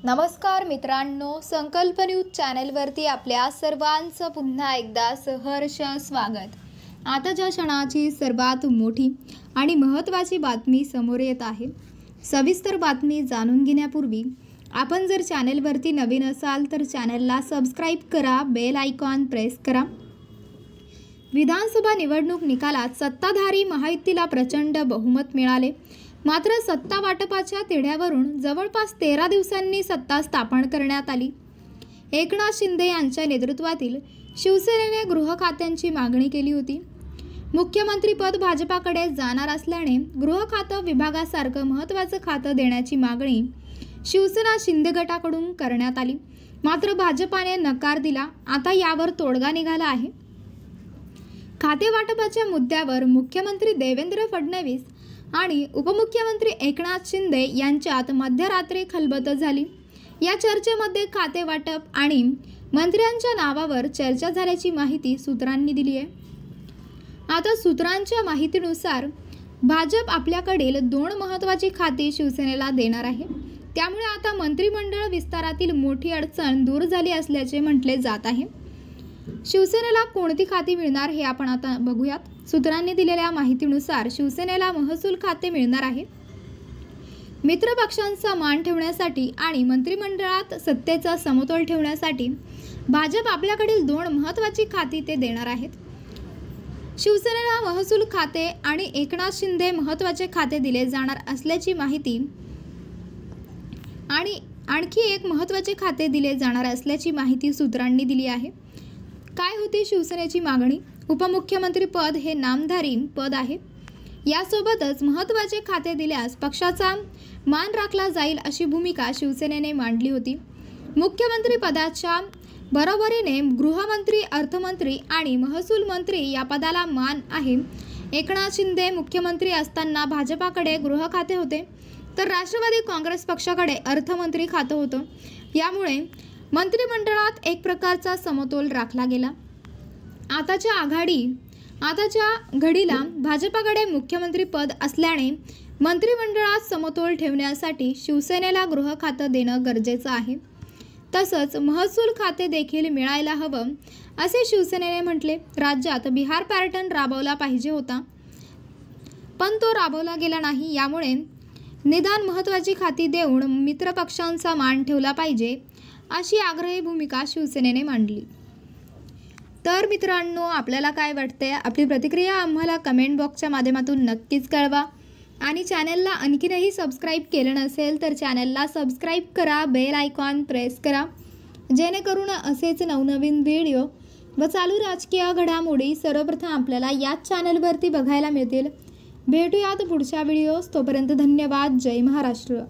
नमस्कार मित्रांनो, संकल्प न्यूज चॅनलवरती आपल्या सर्वांचं पुन्हा एकदा सहर्ष स्वागत। आताच्या क्षणाची सर्वात मोठी आणि महत्त्वाची बातमी समोर येत आहे। सविस्तर बातमी जाणून घेण्यापूर्वी आपण जर चॅनलवरती नवीन असाल तर चॅनलला सबस्क्राइब करा, बेल आयकॉन प्रेस करा। विधानसभा निवडणूक निकालात सत्ताधारी महायुतीला प्रचंड बहुमत मिळाले। मात्र सत्ता वाटपाच्या तिढ्यावरून जवळपास 13 दिवसांनी सत्ता स्थापन करण्यात आली। एकनाथ शिंदे यांच्या नेतृत्वातील शिवसेनेने गृह खात्यांची मागणी केली होती। मुख्यमंत्रीपद भाजपाकडे जाणार असल्याने गृह खातं विभागासारखं महत्त्वाचं खातं देण्याची मागणी शिवसेना शिंदे गटाकडून करण्यात आली। मात्र भाजपाने नकार दिला। आता यावर तोडगा निघाला आहे। खाते वाटपाच्या मुद्द्यावर मुख्यमंत्री देवेंद्र फडणवीस आणि उपमुख्यमंत्री एकनाथ शिंदे यांच्यात मध्यरात्री खलबत झाली। या चर्चेमध्ये खाते वाटप आणि मंत्र्यांच्या नावावर चर्चा झाल्याची माहिती सूत्रांनी दिली आहे। आता सूत्रांच्या माहितीनुसार भाजप आपल्याकडील 2 महत्त्वाची खाती शिवसेनेला देणार आहे। त्यामुळे आता मंत्रिमंडळ विस्तारातील मोठी अडचण दूर झाली असल्याचे म्हटले जात आहे। शिवसेनेला कोणती खाती मिळणार हे आपण आता बघूयात। सूत्रांनी दिलेल्या माहितीनुसार शिवसेनेला महसूल खाते मिळणार आहे। मित्र पक्षांचा मान ठेवण्यासाठी आणि मंत्रिमंडळात सत्तेचा समतोल ठेवण्यासाठी भाजप आपल्याकडील 2 महत्त्वाची खाती ते देणार आहेत। शिवसेनेला महसूल खाते आणि एकनाथ शिंदे महत्त्वाचे खाते दिले जाणार असल्याची माहिती आणि आणखी एक महत्त्वाचे खाते दिले जाणार असल्याची माहिती सूत्रांनी दिली आहे। काय होती शिवसेनेची मागणी? उपमुख्यमंत्री पद हे नामधारी पद आहे। यासोबतच महत्त्वाचे खाते दिल्यास पक्षाचा मान राखला जाईल अशी भूमिका शिवसेनेने मांडली होती। मुख्यमंत्री पदाच्या बरोबरीने गृहमंत्री, अर्थमंत्री आणि महसूल मंत्री या पदाला मान आहे। एकनाथ शिंदे मुख्यमंत्री असताना भाजपाकडे गृह खाते होते, तर राष्ट्रवादी काँग्रेस पक्षाकडे अर्थमंत्री खातं होतं। यामुळे मंत्रिमंडळात एक प्रकारचा समतोल राखला गेला। आताच्या घडीला भाजपाकडे मुख्यमंत्री पद असल्याने मंत्रिमंडळात समतोल ठेवण्यासाठी शिवसेनेला गृह खातं देणं गरजेचं आहे। तसंच महसूल खाते देखील मिळायला हवं असे शिवसेनेने म्हटले। राज्यात बिहार पॅटर्न राबवला पाहिजे होता, पण तो राबवला गेला नाही। यामुळे निदान महत्त्वाची खाती देऊन मित्रपक्षांचा मान ठेवला पाहिजे अशी आग्रही भूमिका शिवसेनेने मांडली। तर मित्रांनो, आपल्याला काय वाटते? आपली प्रतिक्रिया आम्हाला कमेंट बॉक्सच्या माध्यमातून नक्कीच कळवा आणि चॅनलला आणखीनही सबस्क्राइब केलं नसेल तर चॅनलला सबस्क्राइब करा, बेल आयकॉन प्रेस करा, जेणेकरून असेच नवनवीन व्हिडिओ व चालू राजकीय घडामोडी सर्वप्रथम आपल्याला याच चॅनलवरती बघायला मिळतील। भेटूयात पुढच्या व्हिडिओज। तोपर्यंत धन्यवाद। जय महाराष्ट्र।